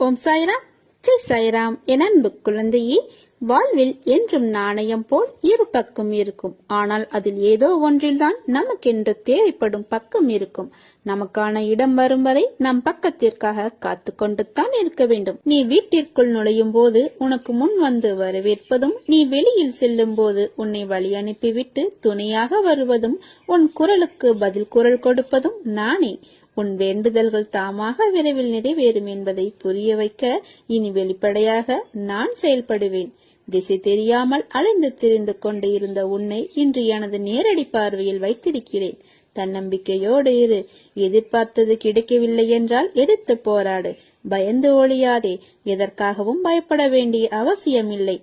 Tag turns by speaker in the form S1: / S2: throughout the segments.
S1: ஓம் சாய்ராம், ஜெய் சாய்ராம். என் அன்பு குழந்தையே, வாழ்வில் என்றும் நாணயம் போல் இரு பக்கம் இருக்கும். ஆனால் அதில் ஏதோ ஒன்றில்தான் நமக்கென்று தேவைப்படும் பக்கம் இருக்கும். நமக்கான இடம் வரும் வரை நம் பக்கத்திற்காக காத்து கொண்டுத்தான் இருக்க வேண்டும். நீ வீட்டிற்குள் நுழையும் போது உனக்கு முன் வந்து வரவேற்பதும், நீ வெளியில் செல்லும் போது உன்னை வழி அனுப்பிவிட்டு துணையாக வருவதும், உன் குரலுக்கு பதில் குரல் கொடுப்பதும் நானே. உன் வேண்டுதல்கள் தாமாக விரைவில் நிறைவேறும் என்பதை புரிய வைக்க இனி வெளிப்படையாக நான் செயல்படுவேன். திசை தெரியாமல் அலைந்து திரிந்து கொண்டு இருந்த உன்னை இன்று எனது நேரடி பார்வையில் வைத்திருக்கிறேன். தன்னம்பிக்கையோடு இரு. எதிர்பார்த்தது கிடைக்கவில்லை என்றால் எதிர்த்து போராடு. பயந்து ஒழியாதே. எதற்காகவும் பயப்பட வேண்டிய அவசியமில்லை.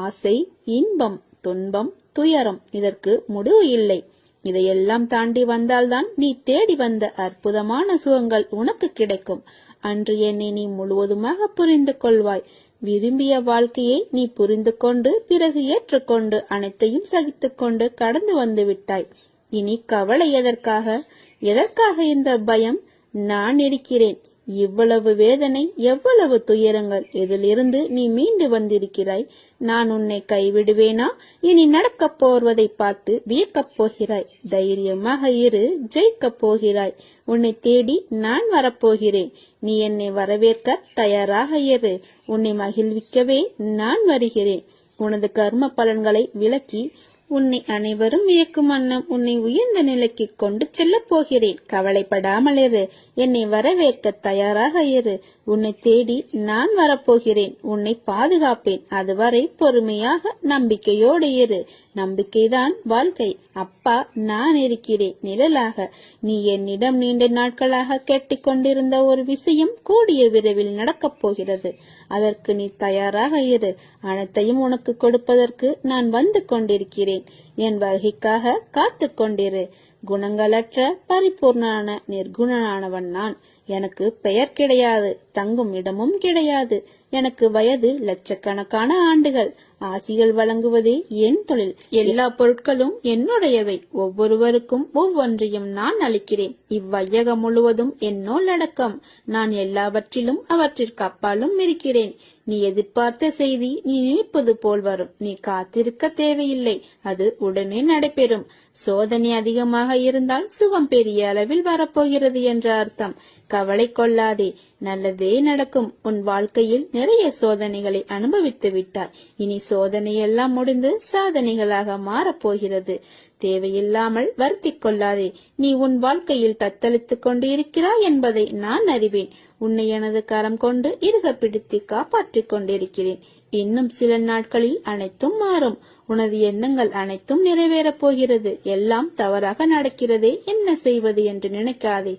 S1: ஆசை, இன்பம், துன்பம், துயரம் இதற்கு முடிவு இல்லை. இதையெல்லாம் தாண்டி வந்தால்தான் நீ தேடி வந்த அற்புதமான சுகங்கள் உனக்கு கிடைக்கும். அன்று என்னை நீ முழுவதுமாக புரிந்து கொள்வாய். விரும்பிய வாழ்க்கையை நீ புரிந்து கொண்டு பிறகு ஏற்றுக்கொண்டு அனைத்தையும் சகித்துக்கொண்டு கடந்து வந்து விட்டாய். இனி கவலை எதற்காக? எதற்காக இந்த பயம்? நான் இருக்கிறேன். இவ்வளவு வேதனை, எவ்வளவு துயரங்கள், இதிலிருந்து நீ மீண்டு வந்திருக்கிறாய். நான் உன்னை கைவிடுவேனா? இனி நடக்கப் போவதை பார்த்து வியக்கப் போகிறாய். தைரியமாக இரு, ஜெயிக்கப் போகிறாய். உன்னை தேடி நான் வரப்போகிறேன். நீ என்னை வரவேற்க தயாராக இரு. உன்னை மகிழ்விக்கவே நான் வருகிறேன். உனது கர்ம பலன்களை விலக்கி உன்னை அனைவரும் வியக்கும் வண்ணம் உன்னை உயர்ந்த நிலைக்கு கொண்டு செல்ல போகிறேன். கவலைப்படாமல் இரு. என்னை வரவேற்க தயாராக இரு. உன்னை தேடி நான் வரப்போகிறேன். உன்னை பாதுகாப்பேன். அதுவரை பொறுமையாக நம்பிக்கையோடு இரு. நம்பிக்கைதான் வாழ்க்கை. அப்பா நான் இருக்கிறேன் நிழலாக. நீ என்னிடம் நீண்ட நாட்களாக கேட்டுக்கொண்டிருந்த ஒரு விஷயம் கூடிய விரைவில் நடக்கப் போகிறது. அதற்கு நீ தயாராக இரு. அனைத்தையும் உனக்கு கொடுப்பதற்கு நான் வந்து கொண்டிருக்கிறேன். என் வருகைக்காக காத்து கொண்டிரு. குணங்களற்ற பரிபூர்ணான நிர்குணனானவன் நான். எனக்கு பெயர் கிடையாது, தங்கும் இடமும் கிடையாது. எனக்கு வயது லட்சக்கணக்கான ஆண்டுகள். ஆசிகள் வழங்குவதே என் தொழில். எல்லா பொருட்களும் என்னுடையவை. ஒவ்வொருவருக்கும் ஒவ்வொன்றையும் நான் அளிக்கிறேன். இவ்வையகம் முழுவதும் என்னோல் அடக்கம். நான் எல்லாவற்றிலும் அவற்றிற்கு அப்பாலும் இருக்கிறேன். நீ எதிர்பார்த்த செய்தி நீ நினைப்பது போல் வரும். நீ காத்திருக்க தேவையில்லை. அது உடனே நடைபெறும். சோதனை அதிகமாக இருந்தால் சுகம் பெரிய அளவில் வரப்போகிறது என்ற அர்த்தம். கவலை கொள்ளாதே, நல்லதே நடக்கும். உன் வாழ்க்கையில் நிறைய சோதனைகளை அனுபவித்து விட்டாய். இனி சோதனையெல்லாம் முடிந்து சாதனைகளாக மாறப்போகிறது. தேவையில்லாமல் வருத்திக் கொள்ளாதே. நீ உன் வாழ்க்கையில் தத்தளித்துக் கொண்டு இருக்கிறாய் என்பதை நான் அறிவேன். உன்னை எனது கரம் கொண்டு இறுக பிடித்து காப்பாற்றிக் கொண்டிருக்கிறேன். இன்னும் சில நாட்களில் அனைத்தும் மாறும். உனது எண்ணங்கள் அனைத்தும் நிறைவேறப் போகிறது. எல்லாம் தவறாக நடக்கிறதே, என்ன செய்வது என்று நினைக்காதே.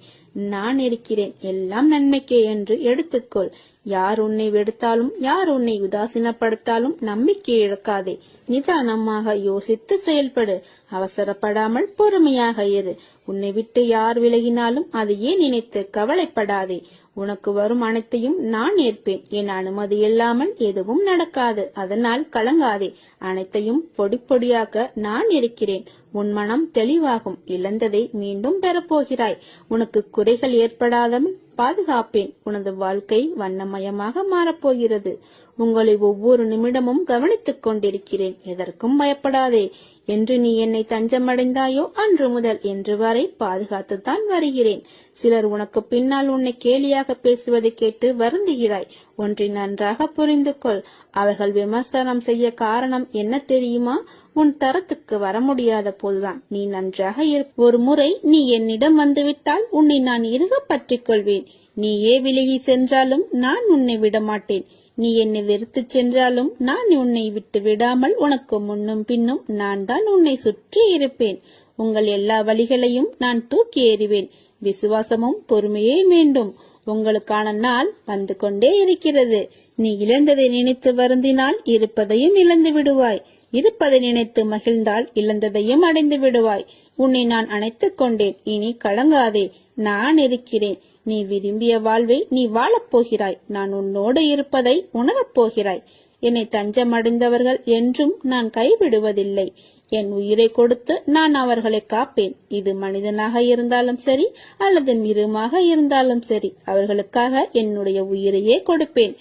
S1: நான் இருக்கிறேன். எல்லாம் நன்மைக்கே என்று எடுத்துக்கொள். யார் உன்னை வெறுத்தாலும், யார் உன்னை உதாசீனப்படுத்தாலும் நம்பிக்கை இழக்காதே. நிதானமாக யோசித்து செயல்படு. அவசரப்படாமல் பொறுமையாக இரு. உன்னை விட்டு யார் விலகினாலும் அதையே நினைத்து கவலைப்படாதே. உனக்கு வரும் அனைத்தையும் நான் ஏற்பேன். என் அனுமதி இல்லாமல் எதுவும் நடக்காது. அதனால் கலங்காதே. அனைத்தையும் பொடி பொடியாக்க நான் இருக்கிறேன். உன் மனம் தெளிவாகும். இழந்ததை மீண்டும் பெறப்போகிறாய். உனக்கு குறைகள் ஏற்படாத பாதுகாப்பேன். உனது வாழ்க்கை வண்ணமயமாக மாறப்போகிறது. உங்களை ஒவ்வொரு நிமிடமும் கவனித்துக் கொண்டிருக்கிறேன். எதற்கும் பயப்படாதே. என்று நீ என்னை தஞ்சமடைந்தாயோ அன்று முதல் என்று வரை பாதுகாத்துத்தான் வருகிறேன். சிலர் உனக்கு பின்னால் உன்னை கேலியாக பேசுவதை கேட்டு வருந்துகிறாய். ஒன்றை நன்றாக புரிந்து கொள். அவர்கள் விமர்சனம் செய்ய காரணம் என்ன தெரியுமா? உன் தரத்துக்கு வர முடியாத போதுதான். நீ நன்றாக ஒரு முறை நீ என்னிடம் வந்துவிட்டால் உன்னை நான் இறுக பற்றிக் கொள்வேன். நீயே விலகி சென்றாலும் நான் உன்னை விடமாட்டேன். நீ என்னை வெறுத்து சென்றாலும் நான் உன்னை விட்டு விடாமல் உனக்கு முன்னும் பின்னும் நான் தான் உன்னை சுற்றி இருப்பேன். உங்கள் எல்லா வழிகளையும் நான் தூக்கி எறிவேன். விசுவாசமும் பொறுமையே வேண்டும். உங்களுக்கான நாள் வந்து கொண்டே இருக்கிறது. நீ இழந்ததை நினைத்து வருந்தினால் இருப்பதையும் இழந்து விடுவாய். இருப்பதை நினைத்து மகிழ்ந்தால் இழந்ததையும் அடைந்து விடுவாய். உன்னை நான் அணைத்துக் கொண்டேன். இனி கலங்காதே. நான் இருக்கிறேன். நீ விரும்பிய வாழ்வை நீ வாழப்போகிறாய். நான் உன்னோடு இருப்பதை உணரப் போகிறாய். என்னை தஞ்சமடைந்தவர்கள் என்றும் நான் கைவிடுவதில்லை. என் உயிரை கொடுத்து நான் அவர்களை காப்பேன். இது மனிதனாக இருந்தாலும் சரி அல்லது மிருகமாக இருந்தாலும் சரி, அவர்களுக்காக என்னுடைய உயிரையே கொடுப்பேன்.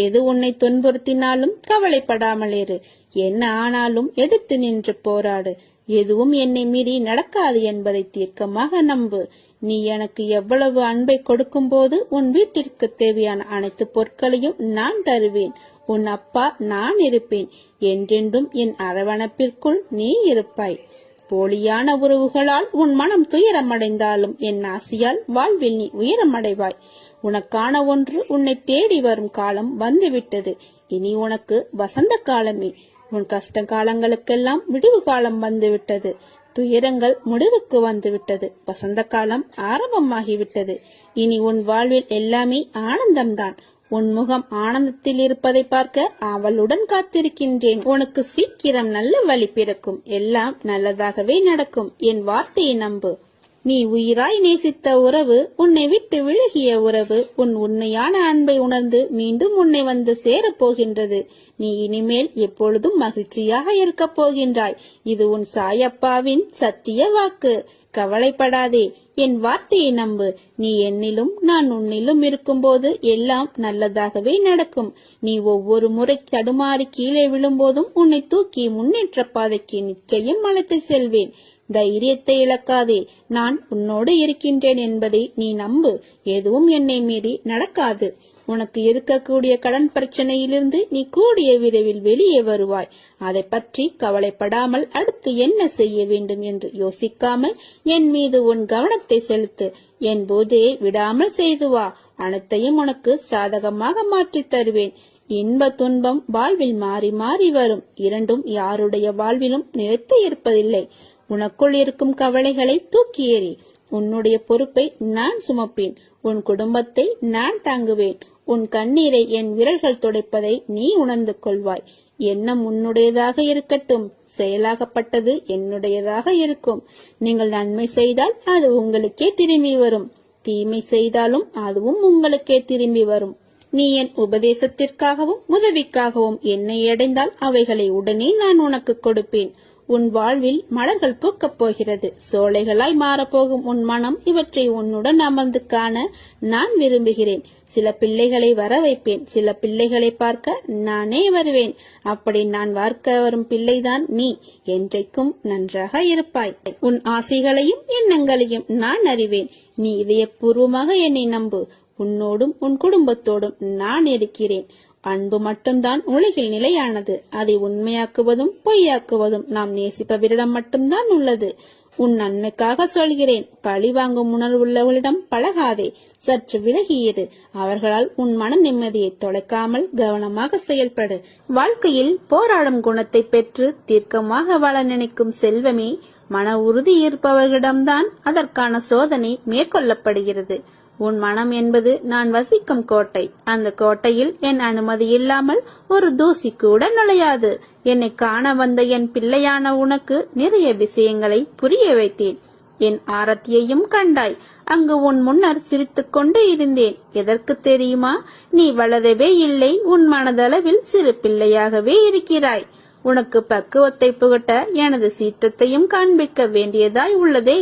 S1: எது உன்னை துன்புறுத்தினாலும் கவலைப்படாமல் இரு. என்ன ஆனாலும் எதிர்த்து நின்று போராடு. எதுவும் என்னை மீறி நடக்காது என்பதை தீர்க்கமாக நம்பு. நீ எனக்கு எவ்வளவு அன்பை கொடுக்கும் போது உன் வீட்டிற்கு தேவையான அனைத்து பொருட்களையும் நான் தருவேன். உன் அப்பா நான் இருப்பேன். என்றென்றும் என் அரவணைப்பிற்குள் நீ இருப்பாய். போலியான உறவுகளால் உன் மனம் துயரமடைந்தாலும் என் ஆசியால் வாழ்வில் நீ உயரமடைவாய். உனக்கான ஒன்று உன்னை தேடி வரும் காலம் வந்துவிட்டது. இனி உனக்கு வசந்த காலமே. உன் கஷ்ட காலங்களுக்கெல்லாம் விடுவு காலம் வந்துவிட்டது. துயரங்கள் முடிவுக்கு வந்துவிட்டது. வசந்த காலம் ஆரம்பமாகிவிட்டது. இனி உன் வாழ்வில் எல்லாமே ஆனந்தம்தான். உன் முகம் ஆனந்தத்தில் இருப்பதை பார்க்க அவளுடன் காத்திருக்கின்றேன். உனக்கு சீக்கிரம் நல்ல வழி பிறக்கும். எல்லாம் நல்லதாகவே நடக்கும். என் வார்த்தையை நம்பு. நீ உயிராய் நேசித்த உறவு, உன்னை விட்டு விலகிய உறவு, உன் உண்மையான அன்பை உணர்ந்து மீண்டும் உன்னை வந்து சேரப்போகின்றது. நீ இனிமேல் எப்பொழுதும் மகிழ்ச்சியாக இருக்க போகின்றாய். இது உன் சாயப்பாவின் சத்திய வாக்கு. கவலைப்படாதே, என் வார்த்தையை நம்பு. நீ என்னிலும் நான் உன்னிலும் இருக்கும்போது எல்லாம் நல்லதாகவே நடக்கும். நீ ஒவ்வொரு முறை தடுமாறி கீழே விழும்போதும் உன்னை தூக்கி முன்னேற்ற பாதைக்கு நிச்சயம் அழைத்து செல்வேன். தைரியத்தை இழக்காதே. நான் உன்னோடு இருக்கின்றேன் என்பதை நீ நம்பு. எதுவும் என்னை மீறி நடக்காது. உனக்கு இருக்கக்கூடிய கடன் பிரச்சனையிலிருந்து நீ கூடிய விரைவில் வெளியே வருவாய். அதை பற்றி கவலைப்படாமல் அடுத்து என்ன செய்ய வேண்டும் என்று யோசிக்காமல் என் மீது உன் கவனத்தை செலுத்து. என் போதையை விடாமல் செய்து வா. அனைத்தையும் உனக்கு சாதகமாக மாற்றி தருவேன். இன்ப துன்பம் வாழ்வில் மாறி மாறி வரும். இரண்டும் யாருடைய வாழ்விலும் நிலைத்து இருப்பதில்லை. உனக்குள் இருக்கும் கவலைகளை தூக்கி எறி. உன்னுடைய பொறுப்பை நான் சுமப்பேன். உன் குடும்பத்தை நான் தாங்குவேன். உன் கண்ணீரை என் விரல்கள் துடைப்பதை நீ உணர்ந்து கொள்வாய். எண்ணம் உன்னுடையதாக இருக்கட்டும், செயலாகப்பட்டது என்னுடையதாக இருக்கும். நீங்கள் நன்மை செய்தால் அது உங்களுக்கே திரும்பி வரும். தீமை செய்தாலும் அதுவும் உங்களுக்கே திரும்பி வரும். நீ என் உபதேசத்திற்காகவும் உதவிக்காகவும் என்னை அடைந்தால் அவைகளை உடனே நான் உனக்கு கொடுப்பேன். உன் வாழ்வில் மலர்கள் பூக்கப் போகிறது. சோலைகளாய் மாறப்போகும் உன் மனம் இவற்றை உன்னுடன் அமர்ந்து காண நான் விரும்புகிறேன். சில பிள்ளைகளை வர வைப்பேன். சில பிள்ளைகளை பார்க்க நானே வருவேன். அப்படி நான் பார்க்க வரும் பிள்ளைதான் நீ. என்றைக்கும் நன்றாக இருப்பாய். உன் ஆசைகளையும் எண்ணங்களையும் நான் அறிவேன். நீ இதயபூர்வமாக என்னை நம்பு. உன்னோடும் உன் குடும்பத்தோடும் நான் இருக்கிறேன். அன்பு மட்டும்தான் உலகில் நிலையானது. அதை உண்மையாக்குவதும் பொய்யாக்குவதும் நாம் நேசிப்பவரிடம் மட்டும்தான் உள்ளது. உன் நன்மைக்காக சொல்கிறேன். பழி வாங்கும் உணர்வுள்ளவர்களிடம் பழகாதே. சற்று விலகியது. அவர்களால் உன் மன நிம்மதியை தொலைக்காமல் கவனமாக செயல்படு. வாழ்க்கையில் போராடும் குணத்தை பெற்று தீர்க்கமாக வாழ நினைக்கும் செல்வமே, மன உறுதி இருப்பவர்களிடம்தான் அதற்கான சோதனை மேற்கொள்ளப்படுகிறது. உன் மனம் என்பது நான் வசிக்கும் கோட்டை. அந்த கோட்டையில் என் அனுமதி இல்லாமல் ஒரு தூசி கூட நுழையாது. என்னை காண வந்த என் பிள்ளையான உனக்கு நிறைய விஷயங்களை புரிய வைத்தேன். என் ஆரத்தியையும் கண்டாய். அங்கு உன் முன்னர் சிரித்துக் கொண்டு இருந்தேன். எதற்கு தெரியுமா? நீ வளரவே இல்லை. உன் மனதளவில் சிறு பிள்ளையாகவே இருக்கிறாய். உனக்கு பக்குவத்தை புகட்ட எனது சீற்றத்தையும் காண்பிக்க வேண்டியதாய் உள்ளதே.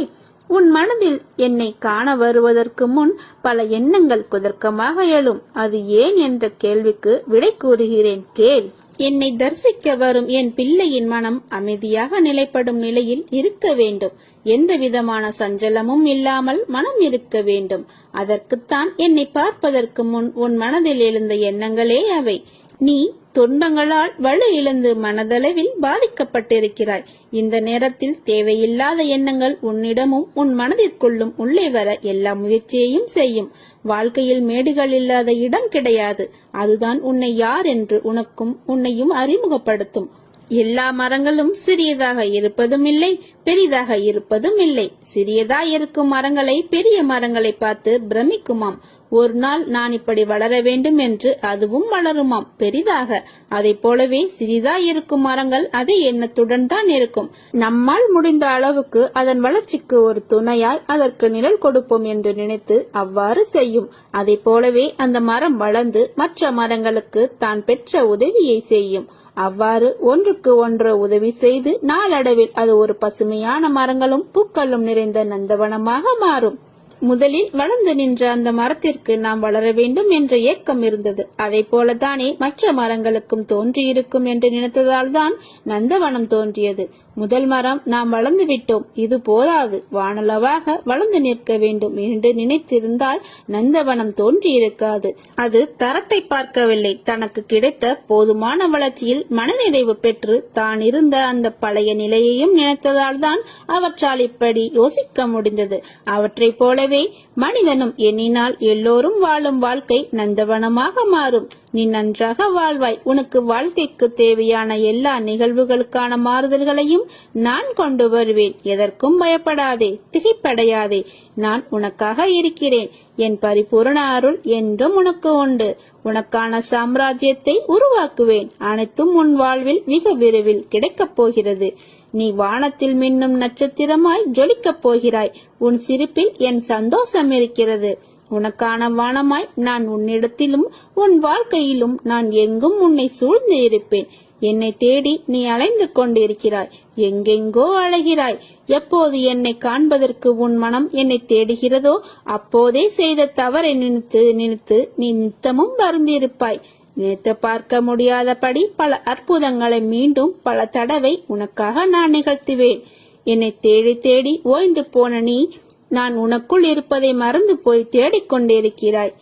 S1: உன் மனதில் என்னை காண வருவதற்கு முன் பல எண்ணங்கள் குதர்க்கமாக எழும். அது ஏன் என்ற கேள்விக்கு விடை கூறுகிறேன், கேள். என்னை தரிசிக்க வரும் என் பிள்ளையின் மனம் அமைதியாக நிலைப்படும் நிலையில் இருக்க வேண்டும். எந்த விதமான சஞ்சலமும் இல்லாமல் மனம் இருக்க வேண்டும். அதற்குத்தான் என்னை பார்ப்பதற்கு முன் உன் மனதில் எழுந்த எண்ணங்களே அவை. நீ துன்பங்களால் வலு இழந்து மனதளவில் பாதிக்கப்பட்டிருக்கிறாய். இந்த நேரத்தில் தேவையில்லாத எண்ணங்கள் உன்னிடமும் உன் மனதிற்குள்ளும் உள்ளே வர எல்லா முயற்சியையும் செய்யும். வாழ்க்கையில் மேடுகள் இல்லாத இடம் கிடையாது. அதுதான் உன்னை யார் என்று உனக்கும் உன்னையும் அறிமுகப்படுத்தும். எல்லா மரங்களும் சிறியதாக இருப்பதும் இல்லை, பெரிதாக இருப்பதும் இல்லை. சிறியதாய் இருக்கும் மரங்களை பெரிய மரங்களை பார்த்து பிரமிக்குமாம். ஒரு நாள் நான் இப்படி வளர வேண்டும் என்று அதுவும் வளருமாம் பெரிதாக. அதை போலவே சிறிதாய் இருக்கும் மரங்கள் அதே எண்ணத்துடன் தான் இருக்கும். நம்மால் முடிந்த அளவுக்கு அதன் வளர்ச்சிக்கு ஒரு துணையாய் அதற்கு நிழல் கொடுப்போம் என்று நினைத்து அவ்வாறு செய்யும். அதை போலவே அந்த மரம் வளர்ந்து மற்ற மரங்களுக்கு தான் பெற்ற உதவியை செய்யும். அவ்வாறு ஒன்றுக்கு ஒன்று உதவி செய்து நாளடைவில் அது ஒரு பசுமையான மரங்களும் பூக்களும் நிறைந்த நந்தவனமாக மாறும். முதலில் வளர்ந்து நின்ற அந்த மரத்திற்கு நாம் வளர வேண்டும் என்ற ஏக்கம் இருந்தது. அதை போலதானே மற்ற மரங்களுக்கும் தோன்றியிருக்கும் என்று நினைத்ததால் தான் நந்தவனம் தோன்றியது. முதல் மரம் நாம் வளர்ந்து விட்டோம், இது போதாது, வானளவாக வளர்ந்து நிற்க வேண்டும் என்று நினைத்திருந்தால் நந்தவனம் தோன்றியிருக்காது. அது தரத்தை பார்க்கவில்லை, தனக்கு கிடைத்த போதுமான வளர்ச்சியில் மனநிறைவு பெற்று தான் இருந்த அந்த பழைய நிலையையும் நினைத்ததால் தான் அவற்றால் இப்படி யோசிக்க முடிந்தது. அவற்றை போலவே மனிதனும் எண்ணினால் எல்லோரும் வாழும் வாழ்க்கை நந்தவனமாக மாறும். நீ நன்றாக வாழ்வாய். உனக்கு வாழ்க்கைக்கு தேவையான எல்லா நிகழ்வுகளுக்கான மாறுதல்களையும் நான் கொண்டு வருவேன். எதற்கும் பயப்படாதே, திகைப்படையாதே. நான் உனக்காக இருக்கிறேன். என் பரிபூரண அருள் என்றும் உனக்கு உண்டு. உனக்கான சாம்ராஜ்யத்தை உருவாக்குவேன். அனைத்தும் உன் வாழ்வில் மிக விரைவில் கிடைக்கப் போகிறது. நீ வானத்தில் மின்னும் நட்சத்திரமாய் ஜொலிக்கப் போகிறாய். உன் சிரிப்பில் என் சந்தோஷம் இருக்கிறது. உனக்கான வானமாய் நான் உன்னிடத்திலும் உன் வாழ்க்கையிலும் நான் எங்கும் உன்னை சூழ்ந்து இருப்பேன். என்னை தேடி நீ அலைந்து கொண்டிருக்கிறாய், எங்கெங்கோ அலைகிறாய். எப்போது என்னை காண்பதற்கு உன் மனம் என்னை தேடுகிறதோ அப்போதே செய்த தவறை நினைத்து நினைத்து நீ நித்தமும் வருந்திருப்பாய். நினைத்து பார்க்க முடியாதபடி பல அற்புதங்களை மீண்டும் பல தடவை உனக்காக நான் நிகழ்த்துவேன். என்னை தேடி தேடி ஓய்ந்து போன நீ நான் உனக்குள் இருப்பதை மறந்து போய் தேடிக்கொண்டிருக்கிறாய்.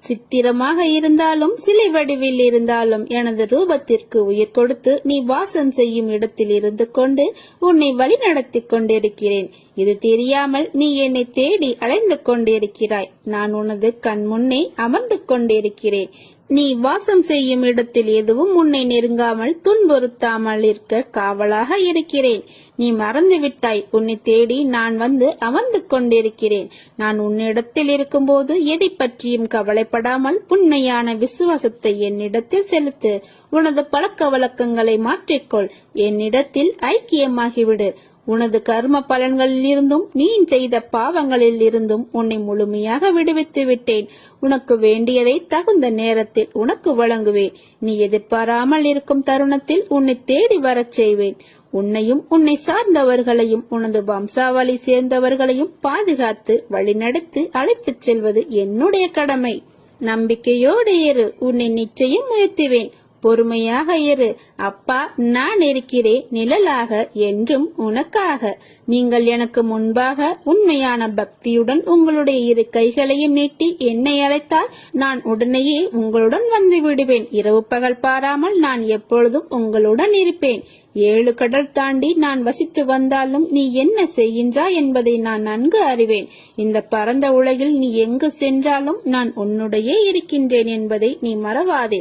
S1: சித்திரமாக இருந்தாலும் சிலை வடிவில் இருந்தாலும் எனது ரூபத்திற்கு உயிர் கொடுத்து நீ வாசம் செய்யும் இடத்தில் இருந்து கொண்டு உன்னை வழிநடத்தி கொண்டிருக்கிறேன். இது தெரியாமல் நீ என்னை தேடி அலைந்து கொண்டிருக்கிறாய். நான் உனது கண் முன்னே அமர்ந்து கொண்டிருக்கிறேன். நீ வாசம் செய்யும் இடத்தில் எதுவும் உன்னை நெருங்காமல் துன்புறுத்தாமல் இருக்க காவலாக இருக்கிறேன். நீ மறந்து விட்டாய், உன்னை தேடி நான் வந்து அமர்ந்து கொண்டிருக்கிறேன். நான் உன்னிடத்தில் இருக்கும்போது எதை பற்றியும் கவலைப்படாமல் உண்மையான விசுவாசத்தை என்னிடத்தில் செலுத்து. உனது பழக்க வழக்கங்களை மாற்றிக்கொள். என்னிடத்தில் ஐக்கியமாகிவிடு. உனது கர்ம பலன்களில் இருந்தும் நீ செய்த பாவங்களில் இருந்தும் உன்னை முழுமையாக விடுவித்து விட்டேன். உனக்கு வேண்டியதை தகுந்த நேரத்தில் உனக்கு வழங்குவேன். நீ எதிர்பாராமல் இருக்கும் தருணத்தில் உன்னை தேடி வரச் செய்வேன். உன்னையும் உன்னை சார்ந்தவர்களையும் உனது வம்சாவளி சேர்ந்தவர்களையும் பாதுகாத்து வழிநடத்தி அழைத்துச் செல்வது என்னுடைய கடமை. நம்பிக்கையோடு இரு, உன்னை நிச்சயம் உயர்த்துவேன். பொறுமையாக இரு. அப்பா, நான் இருக்கிறேன் நிழலாக என்றும் உனக்காக. நீங்கள் எனக்கு முன்பாக உண்மையான பக்தியுடன் உங்களுடைய இரு கைகளையும் நீட்டி என்னை அழைத்தால் நான் உடனேயே உங்களுடன் வந்து விடுவேன். இரவு பகல் பாராமல் நான் எப்பொழுதும் உங்களுடன் இருப்பேன். 7 கடல் தாண்டி நான் வசித்து வந்தாலும் நீ என்ன செய்கின்றாய் என்பதை நான் நன்கு அறிவேன். இந்த பரந்த உலகில் நீ எங்கு சென்றாலும் நான் உன்னுடைய இருக்கின்றேன் என்பதை நீ மறவாதே.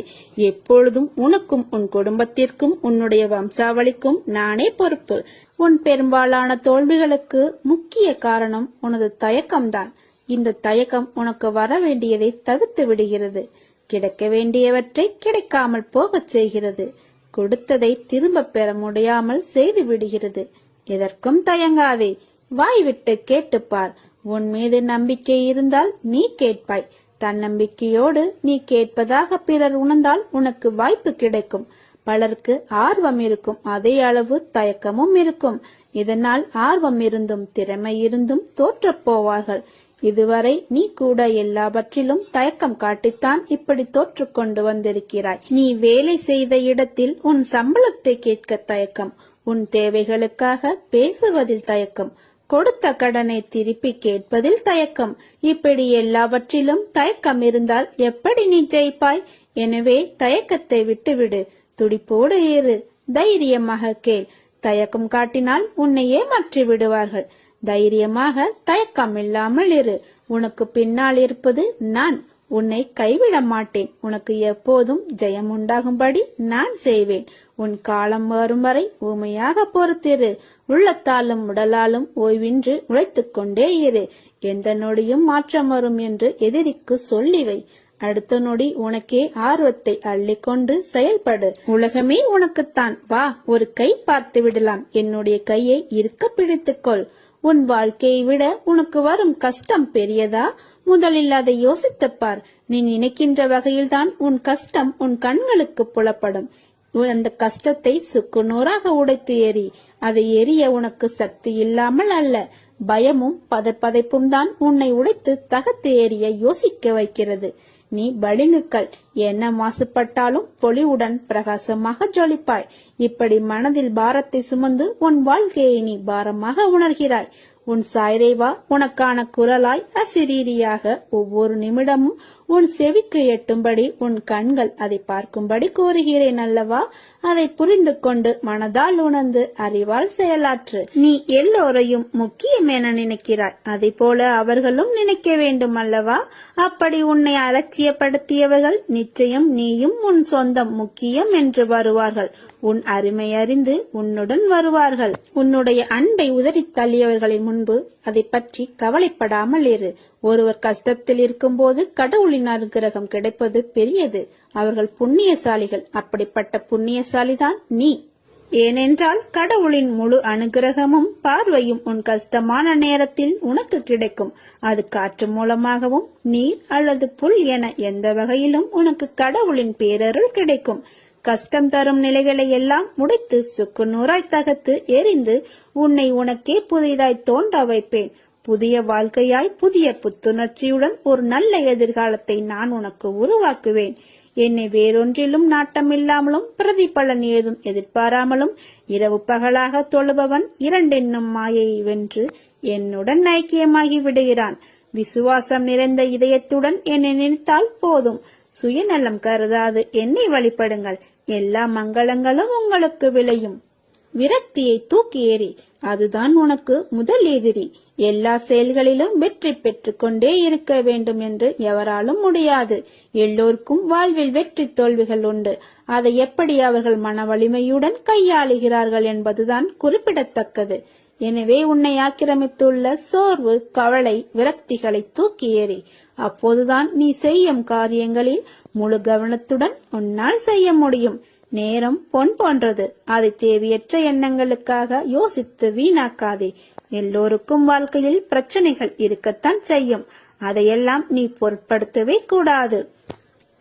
S1: எப்பொழுதும் உனக்கும் உன் குடும்பத்திற்கும் உன்னுடைய வம்சாவளிக்கும் நானே பொறுப்பு. உன் பெரும்பாலான தோல்விகளுக்கு முக்கிய காரணம் உனது தயக்கம்தான். இந்த தயக்கம் உனக்கு வர வேண்டியதை தவிர்த்து விடுகிறது. கிடைக்க வேண்டியவற்றை கிடைக்காமல் போகச் செய்கிறது. கொடுத்ததை திரும்ப பெற முடியாமல் செய்து விடுகிறது. எதற்கும் தயங்காதே. வாய்விட்டு கேட்டுப்பார். உன் மீது நம்பிக்கை இருந்தால் நீ கேட்பாய். தன்னம்பிக்கையோடு நீ கேட்பதாக பிறர் உணர்ந்தால் உனக்கு வாய்ப்பு கிடைக்கும். பலருக்கு ஆர்வம் இருக்கும், அதே அளவு தயக்கமும் இருக்கும். இதனால் ஆர்வம் இருந்தும் திறமை இருந்தும் தோற்றப் போவார்கள். இதுவரை நீ கூட எல்லாவற்றிலும் தயக்கம் காட்டித்தான் இப்படி தோற்று கொண்டு வந்திருக்கிறாய். நீ வேலை செய்த இடத்தில் உன் சம்பளத்தை கேட்க தயக்கம், உன் தேவைகளுக்காக பேசுவதில் தயக்கம், கொடுத்த கடனை திருப்பி கேட்பதில் தயக்கம். இப்படி எல்லாவற்றிலும் தயக்கம் இருந்தால் எப்படி நீ ஜெயிப்பாய்? எனவே தயக்கத்தை விட்டுவிடு. துடிப்போடு இரு. தைரியமாக கேள். தயக்கம் காட்டினால் உன்னை ஏமாற்றி விடுவார்கள். தைரியமாக தயக்கம் இல்லாமல் இரு. உனக்கு பின்னால் இருப்பது நான். உன்னை கைவிட மாட்டேன். உனக்கு எப்போதும் ஜெயம் உண்டாகும்படி நான் செய்வேன். உன் காலம் வரும் வரை ஊமையாக பொறுத்திரு. உள்ளத்தாலும் உடலாலும் ஓய்வின்றி உழைத்துக் கொண்டே இரு. எந்த நொடியும் மாற்றம் வரும் என்று எதிரிக்கு சொல்லிவை. அடுத்த நொடி உனக்கே ஆர்வத்தை அள்ளிக்கொண்டு செயல்படு. உலகமே உனக்குத்தான். வா, ஒரு கை பார்த்து விடலாம். என்னுடைய கையை இருக்க பிடித்துக்கொள். உன் வாழ்க்கையை விட உனக்கு வரும் கஷ்டம் பெரியதா? முதலில் அதை யோசித்துப்பார். நீ நினைக்கின்ற வகையில்தான் உன் கஷ்டம் உன் கண்களுக்கு புலப்படும். அந்த கஷ்டத்தை சுக்குநூறாக உடைத்து எறி. அதை எரிய உனக்கு சக்தி இல்லாமல் அல்ல, பயமும் பதைப்பும் தான் உன்னை உடைத்து தகர்த்து எறிய யோசிக்க வைக்கிறது. நீ பளிங்குக்கல். என்ன மாசுபட்டாலும் பொலிவுடன் பிரகாசமாக ஜொலிப்பாய். இப்படி மனதில் பாரத்தை சுமந்து உன் வாழ்க்கையை நீ பாரமாக உணர்கிறாய். உன் சாய்ரேவா உனக்கான குரலாய் அசிரீரியாக ஒவ்வொரு நிமிடமும் உன் செவிக்கு எட்டும்படி உன் கண்கள் அதை பார்க்கும்படி கூறுகிறேன் அல்லவா? அதை புரிந்து கொண்டு மனதால் உணர்ந்து அறிவால் செயலாற்று. நீ எல்லோரையும் முக்கியம் என நினைக்கிறாய், அதை போல அவர்களும் நினைக்க வேண்டும் அல்லவா? அப்படி உன்னை அலட்சியப்படுத்தியவர்கள் நிச்சயம் நீயும் உன் சொந்தம் முக்கியம் என்று வருவார்கள். உன் அருமை அறிந்து உன்னுடன் வருவார்கள். உன்னுடைய அன்பை உதறி தள்ளியவர்களின் முன்பு அதை பற்றி கவலைப்படாமல் இரு. ஒருவர் கஷ்டத்தில் இருக்கும் போது கடவுளின் அனுகிரகம் கிடைப்பது பெரியது. அவர்கள் புண்ணியசாலிகள். அப்படிப்பட்ட புண்ணியசாலிதான் நீ. ஏனென்றால் கடவுளின் முழு அனுகிரகமும் பார்வையும் உன் கஷ்டமான நேரத்தில் உனக்கு கிடைக்கும். அது காற்று மூலமாகவும் நீர் அல்லது புல் என எந்த வகையிலும் உனக்கு கடவுளின் பேரருள் கிடைக்கும். கஷ்டம் தரும் நிலைகளை எல்லாம் முடைத்து சுக்குநூறாய் தகர்த்து எரிந்து உன்னை உனக்கே புதிதாய் தோன்ற வைப்பேன். புதிய வாழ்க்கையாய் புதிய புத்துணர்ச்சியுடன் ஒரு நல்ல எதிர்காலத்தை நான் உனக்கு உருவாக்குவேன். என்னை வேறொன்றிலும் நாட்டமில்லாமலும் பிரதிபலன் ஏதும் எதிர்பாராமலும் இரவு பகலாக தொழுபவன் இரண்டென்னும் மாயையை வென்று என்னுடன் ஐக்கியமாகி விடுகிறான். விசுவாசம் நிறைந்த இதயத்துடன் என்னை நினைத்தால் போதும். சுயநலம் கருதாது என்னை வழிபடுங்கள். எல்லா மங்களங்களும் உங்களுக்கு விளையும். விரக்தியை தூக்கி ஏறி. அதுதான் உனக்கு முதல் எதிரி. எல்லா செயல்களிலும் வெற்றி பெற்றுக் கொண்டே இருக்க வேண்டும் என்று எவராலும் முடியாது. எல்லோருக்கும் வாழ்வில் வெற்றி தோல்விகள் உண்டு. அதை எப்படி அவர்கள் மன வலிமையுடன் கையாளுகிறார்கள் என்பதுதான் குறிப்பிடத்தக்கது. எனவே உன்னை ஆக்கிரமித்துள்ள சோர்வு, கவலை, விரக்திகளை தூக்கி ஏறி. அப்போதுதான் நீ செய்யும் காரியங்களில் முழு கவனத்துடன் உன்னால் செய்ய முடியும். நேரம் பொன் போன்றது. அதை தேவையற்ற எண்ணங்களுக்காக யோசித்து வீணாக்காதே. எல்லோருக்கும் வாழ்க்கையில் பிரச்சனைகள் இருக்கத்தான் செய்யும். அதையெல்லாம் நீ பொருட்படுத்தவே கூடாது.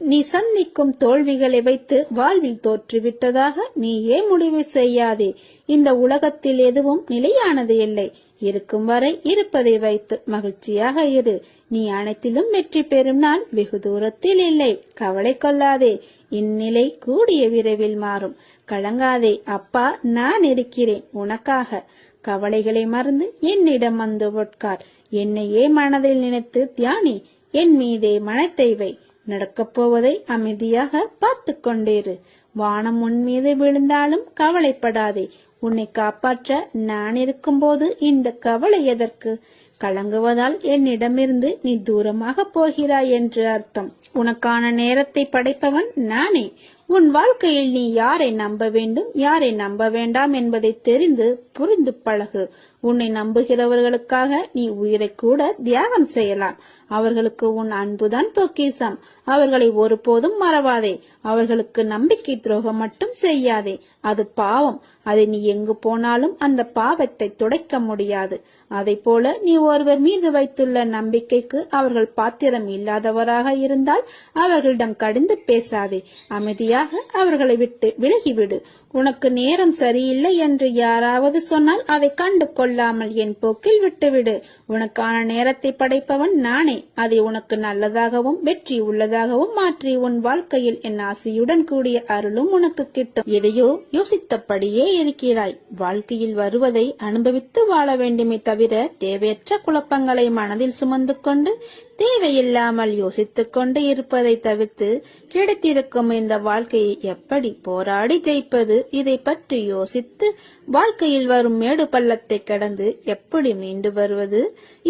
S1: நீ சந்திக்கும் தோல்விகளை வைத்து வாழ்வில் தோற்றுவிட்டதாக நீயே முடிவு செய்யாதே. இந்த உலகத்தில் எதுவும் நிலையானது இல்லை. இருக்கும் வரை இருப்பதை வைத்து மகிழ்ச்சியாக இரு. நீ அனைத்திலும் வெற்றி பெறும் நாள் வெகு தூரத்தில் இல்லை. கவலை கொள்ளாதே. இந்நிலை கூடிய விரைவில் மாறும். கலங்காதே. அப்பா நான் இருக்கிறேன் உனக்காக. கவலைகளை மறந்து என்னிடம் வந்து உட்கார். என்னையே மனதில் நினைத்து தியானி. என் மீதே மனத்தை வை. நடக்கப் போவதை அமைதியாக பார்த்து கொண்டேரு. வானம் உன் மீது விழுந்தாலும் கவலைப்படாதே. உன்னை காப்பாற்ற நான் இருக்கும்போது இந்த கவலை எதற்கு? கலங்குவதால் என்னிடமிருந்து நீ தூரமாக போகிறாய் என்று அர்த்தம். உனக்கான நேரத்தை படைப்பவன் நானே. உன் வாழ்க்கையில் நீ யாரை நம்ப வேண்டும், யாரை நம்ப வேண்டாம் என்பதை தெரிந்து புரிந்து பழகு. உன்னை நம்புகிறவர்களுக்காக நீ உயிரை கூட தியாகம் செய்யலாம். அவர்களுக்கு உன் அன்புதான் பொக்கிஷம். அவர்களை ஒருபோதும் மறவாதே. அவர்களுக்கு நம்பிக்கை துரோகம் மட்டும் செய்யாதே. அது பாவம். அதை நீ எங்கு போனாலும் அந்த பாவத்தை துடைக்க முடியாது. அதை போல நீ ஒருவர் மீது வைத்துள்ள நம்பிக்கைக்கு அவர்கள் பாத்திரம் இல்லாதவராக இருந்தால் அவர்களிடம் கடிந்து பேசாதே. அமைதியாக அவர்களை விட்டு விலகிவிடு. உனக்கு நேரம் சரியில்லை என்று யாராவது சொன்னால் அதை கண்டு கொள்ளாமல் என் போக்கில் விட்டுவிடு. உனக்கான நேரத்தை படைப்பவன் நானே. அதை உனக்கு நல்லதாகவும் வெற்றி உள்ளதாகவும் மாற்றி உன் வாழ்க்கையில் என் ஆசையுடன் கூடிய அருளும் உனக்கு கிட்டும். எதையோ யோசித்தபடியே இருக்கிறாய். வாழ்க்கையில் வருவதை அனுபவித்து வாழ வேண்டுமே தவிர தேவையற்ற குழப்பங்களை மனதில் சுமந்து கொண்டு தேவையில்லாமல் யோசித்துக் கொண்டு இருப்பதை தவிர்த்து கிடைத்திருக்கும் இந்த வாழ்க்கையை எப்படி போராடி ஜெயிப்பது, இதை பற்றி யோசித்து வாழ்க்கையில் வரும் மேடு பள்ளத்தை கடந்து எப்படி மீண்டு வருவது,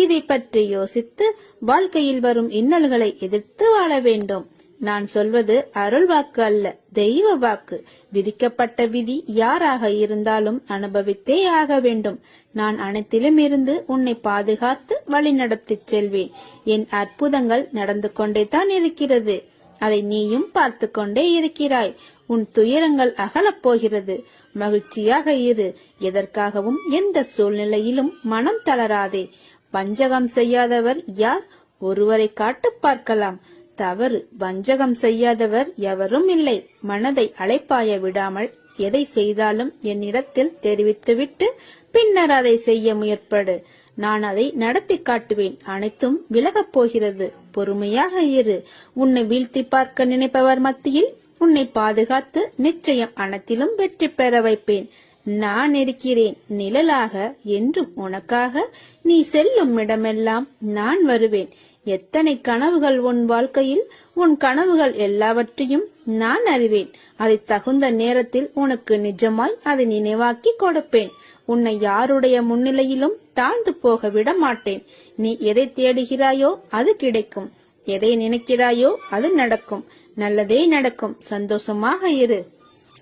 S1: இதை பற்றி யோசித்து வாழ்க்கையில் வரும் இன்னல்களை எதிர்த்து வாழ வேண்டும். நான் சொல்வது அருள் வாக்கு அல்ல, தெய்வ வாக்கு. விதிக்கப்பட்ட விதி யாராக இருந்தாலும் அனுபவித்தே ஆக வேண்டும். நான் அனைத்திலும் இருந்து உன்னை பாதுகாத்து வழிநடத்திச் செல்வேன். என் அற்புதங்கள் நடந்து கொண்டே தான் இருக்கிறது. அதை நீயும் பார்த்து கொண்டே இருக்கிறாய். உன் துயரங்கள் அகலப் போகிறது. மகிழ்ச்சியாக இரு. எதற்காகவும் எந்த சூழ்நிலையிலும் மனம் தளராதே. வஞ்சகம் செய்யாதவர் யார்? ஒருவரை காட்டு பார்க்கலாம். தவறு. வஞ்சகம் செய்யாதவர் எவரும் இல்லை. மனதை அலைப்பாய விடாமல் எதை செய்தாலும் என்னிடத்தில் தெரிவித்துவிட்டு பின்னர் அதை செய்ய முயற்படு. நான் அதை நடத்தி காட்டுவேன். அனைத்தும் விலகப் போகிறது. பொறுமையாக இரு. உன்னை வீழ்த்தி பார்க்க நினைப்பவர் மத்தியில் உன்னை பாதுகாத்து நிச்சயம் அனைத்திலும் வெற்றி பெற வைப்பேன். நான் இருக்கிறேன் நிழலாக என்றும் உனக்காக. நீ செல்லும் இடமெல்லாம் நான் வருவேன். எத்தனை கனவுகள் உன் வாழ்க்கையில், உன் கனவுகள் எல்லாவற்றையும் நான் அறிவேன். அதை தகுந்த நேரத்தில் உனக்கு நிஜமாய் அதை நினைவாக்கி கொடுப்பேன். உன்னை யாருடைய முன்னிலையிலும் தாழ்ந்து போக விட மாட்டேன். நீ எதை தேடுகிறாயோ அது கிடைக்கும். எதை நினைக்கிறாயோ அது நடக்கும். நல்லதே நடக்கும். சந்தோஷமாக இரு.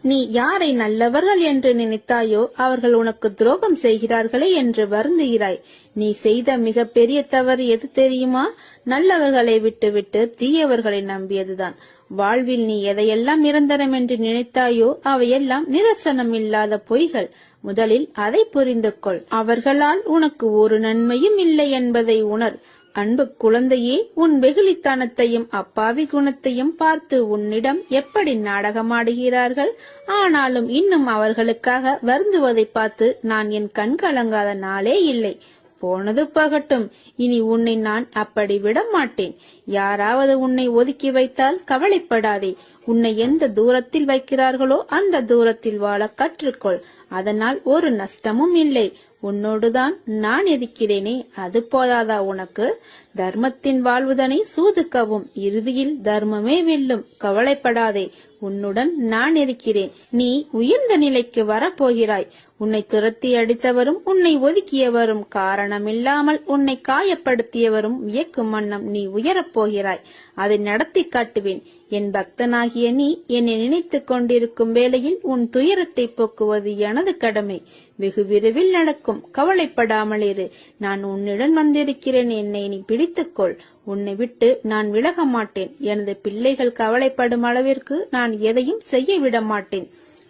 S1: நீ யாரை நல்லவர்கள் என்று நினைத்தாயோ அவர்கள் உனக்கு துரோகம் செய்கிறார்களே என்று வருந்துகிறாய். நீ செய்த மிக பெரிய தவறு எது தெரியுமா? நல்லவர்களை விட்டுவிட்டு தீயவர்களை நம்பியதுதான். வாழ்வில் நீ எதையெல்லாம் நிரந்தரம் என்று நினைத்தாயோ அவையெல்லாம் நிதர்சனம் இல்லாத பொய்கள். முதலில் அதை புரிந்து கொள். அவர்களால் உனக்கு ஒரு நன்மையும் இல்லை என்பதை உணர். அன்பு குழந்தையே, உன் வெகுளித்தனத்தையும் அப்பாவி குணத்தையும் பார்த்து உன்னிடம் எப்படி நாடகமாடுகிறார்கள். ஆனாலும் இன்னும் அவர்களுக்காக வருந்துவதை பார்த்து நான் என் கண் கலங்காத நாளே இல்லை. போனது போகட்டும். இனி உன்னை நான் அப்படி விட மாட்டேன். யாராவது உன்னை ஒதுக்கி வைத்தால் கவலைப்படாதே. உன்னை எந்த தூரத்தில் வைக்கிறார்களோ அந்த தூரத்தில் வாழ கற்றுக்கொள். அதனால் ஒரு நஷ்டமும் இல்லை. உன்னோடுதான் நான் இருக்கிறேனே, அது போதாதா உனக்கு? தர்மத்தின் வாழ்வுதனை சூதுக்கவும் இறுதியில் தர்மமே வெல்லும். கவலைப்படாதே, உன்னுடன் நான் இருக்கிறேன். நீ உயர்ந்த நிலைக்கு வரப்போகிறாய். உன்னை துரத்தி அடித்தவரும் உன்னை ஒதுக்கியவரும் காரணமில்லாமல் உன்னை காயப்படுத்தியவரும் வியக்கும் வண்ணம் நீ உயரப் போகிறாய். அதை நடத்தி காட்டுவேன். என் பக்தனாகிய நீ என்னை நினைத்துக் கொண்டிருக்கும் வேளையில் உன் துயரத்தை போக்குவது எனது கடமை. வெகு விரைவில் நடக்கும். கவலைப்படாமல் இரு. நான் உன்னிடம் வந்திருக்கிறேன். என்னை நீ பிடித்துக்கொள். உன்னை விட்டு நான் விலக மாட்டேன். எனது பிள்ளைகள் கவலைப்படும் அளவிற்கு நான் எதையும் செய்ய விட மாட்டேன்.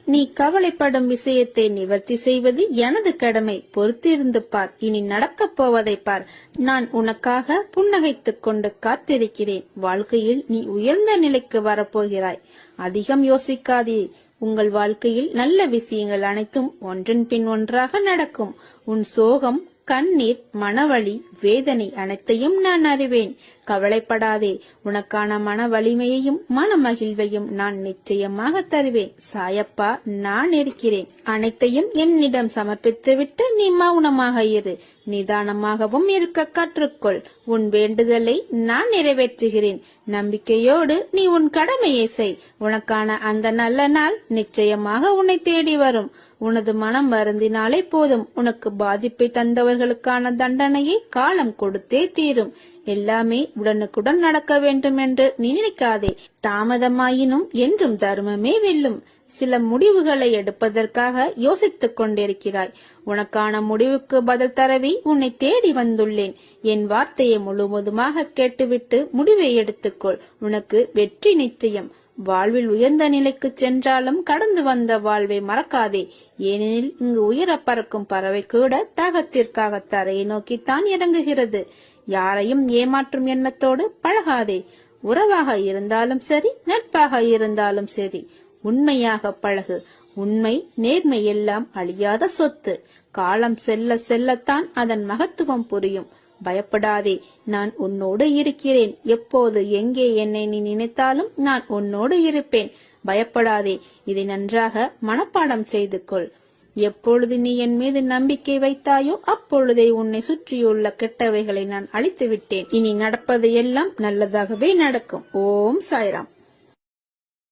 S1: நீ கவலைப்படும் விஷயத்தை நிவர்த்தி செய்வது எனது கடமை. பொறுத்திருந்து பார். இனி நடக்கப் போவதை பார். நான் உனக்காக புன்னகைத்துக் கொண்டு காத்திருக்கிறேன். வாழ்க்கையில் நீ உயர்ந்த நிலைக்கு வரப்போகிறாய். அதிகம் யோசிக்காதே. உங்கள் வாழ்க்கையில் நல்ல விஷயங்கள் அனைத்தும் ஒன்றன் பின் ஒன்றாக நடக்கும். உன் சோகம், கண்ணீர், மனவலி, வேதனை அனைத்தையும் நான் அறிவேன். கவலைப்படாதே. உனக்கான மன வலிமையையும் மன மகிழ்வையும் நான் நிச்சயமாக தருவேன். சாயப்பா, நான் இருக்கிறேன். அனைத்தையும் என்னிடம் சமர்ப்பித்துவிட்டு நீ மௌனமாக இரு. நிதானமாகவும் இருக்க கற்றுக்கொள். உன் வேண்டுதலை நான் நிறைவேற்றுகிறேன். நம்பிக்கையோடு நீ உன் கடமையை செய். உனக்கான அந்த நல்ல நாள் நிச்சயமாக உன்னை தேடி வரும். உனது மனம் வருந்தினாலே போதும். உனக்கு பாதிப்பை தந்தவர்களுக்கான தண்டனையை காலம் கொடுத்தே தீரும். எல்லாமே உடனுக்குடன் நடக்க வேண்டும் என்று நினைக்காதே. தாமதமாயினும் என்றும் தர்மமே வெல்லும். சில முடிவுகளை எடுப்பதற்காக யோசித்துக் கொண்டிருக்கிறாய். உனக்கான முடிவுக்கு பதில் தரவே உன்னை தேடி வந்துள்ளேன். என் வார்த்தையை முழுவதுமாக கேட்டுவிட்டு முடிவை எடுத்துக்கொள். உனக்கு வெற்றி நிச்சயம். வாழ்வில் உயர்ந்த நிலைக்கு சென்றாலும் கடந்து வந்த வாழ்வை மறக்காதே. ஏனெனில் இங்கு உயர பறக்கும் பறவை கூட தாகத்திற்காக தரையை நோக்கித்தான் இறங்குகிறது. யாரையும் ஏமாற்றும் எண்ணத்தோடு பழகாதே. உறவாக இருந்தாலும் சரி, நட்பாக இருந்தாலும் சரி, உண்மையாக பழகு. உண்மை, நேர்மை எல்லாம் அழியாத சொத்து. காலம் செல்ல செல்லத்தான் அதன் மகத்துவம் புரியும். பயப்படாதே. நான் உன்னோடு இருக்கிறேன். எப்போது எங்கே என்னை நீ நினைத்தாலும் நான் உன்னோடு இருப்பேன். பயப்படாதே. இதை நன்றாக மனப்பாடம் செய்து கொள். எப்பொழுது நீ என் மீது நம்பிக்கை வைத்தாயோ அப்பொழுதே உன்னை சுற்றியுள்ள கெட்டவைகளை நான் அழித்து விட்டேன். இனி நடப்பது எல்லாம் நல்லதாகவே நடக்கும். ஓம் சாய்ராம்.